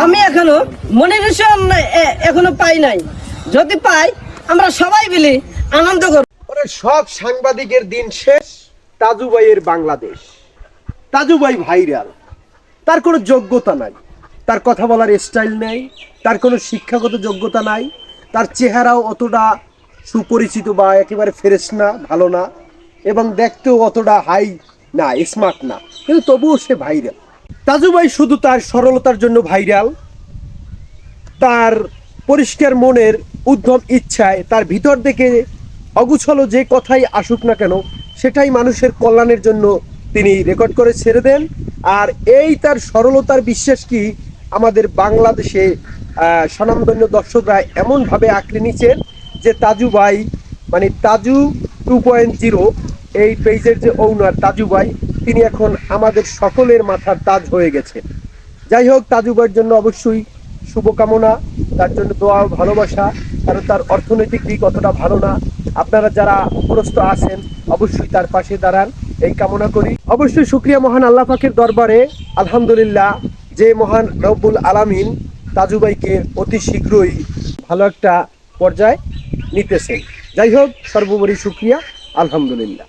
আমি এখনো মনিটেশন এখনো পাই নাই। যদি পাই আমরা সবাই মিলে আনন্দ করব। ওরে সব সাংবাদিকের দিন শেষ, তাজু ভাইয়ের বাংলাদেশ। তাজু ভাই ভাইরাল, তার কোনো যোগ্যতা নাই, তার কথা বলার স্টাইল নেই, তার কোনো শিক্ষাগত যোগ্যতা নাই, তার চেহারাও অতটা সুপরিচিত বা একেবারে ফ্রেশ না, ভালো না, এবং দেখতেও অতটা হাই না, স্মার্ট না, কিন্তু তবুও সে ভাইরাল। তাজু ভাই শুধু তার সরলতার জন্য ভাইরাল, তার পরিষ্কার মনের উদ্যম ইচ্ছায়, তার ভিতর থেকে অগুছলো যে কথাই আসুক না কেন সেটাই মানুষের কল্যাণের জন্য তিনি রেকর্ড করে ছেড়ে দেন। আর এই তার সরলতার বিশ্বাস কি আমাদের বাংলাদেশে স্বনামধন্য দর্শকরা এমনভাবে আঁকড়ে নিচ্ছেন যে তাজু ভাই, মানে তাজু 2.0, এই পেজের যে ওনার তাজু ভাই, তিনি এখন আমাদের সকলের মাথার তাজ হয়ে গেছে। যাই হোক, তাজু ভাইয়ের জন্য অবশ্যই শুভকামনা, তার জন্য দোয়া ও ভালোবাসা, কারণ তার অর্থনৈতিক দিক অতটা ভালো না। আপনারা যারা উপরস্থ আছেন অবশ্যই তার পাশে দাঁড়ান, এই কামনা করি। অবশ্যই শুকরিয়া মহান আল্লাহ পাকের দরবারে, আলহামদুলিল্লাহ, যে মহান রব্বুল আলামিন তাজু ভাইকে অতি শীঘ্রই ভালো একটা পর্যায়ে নিতেছেন। যাই হোক, সর্বোপরি শুকরিয়া, আলহামদুলিল্লাহ।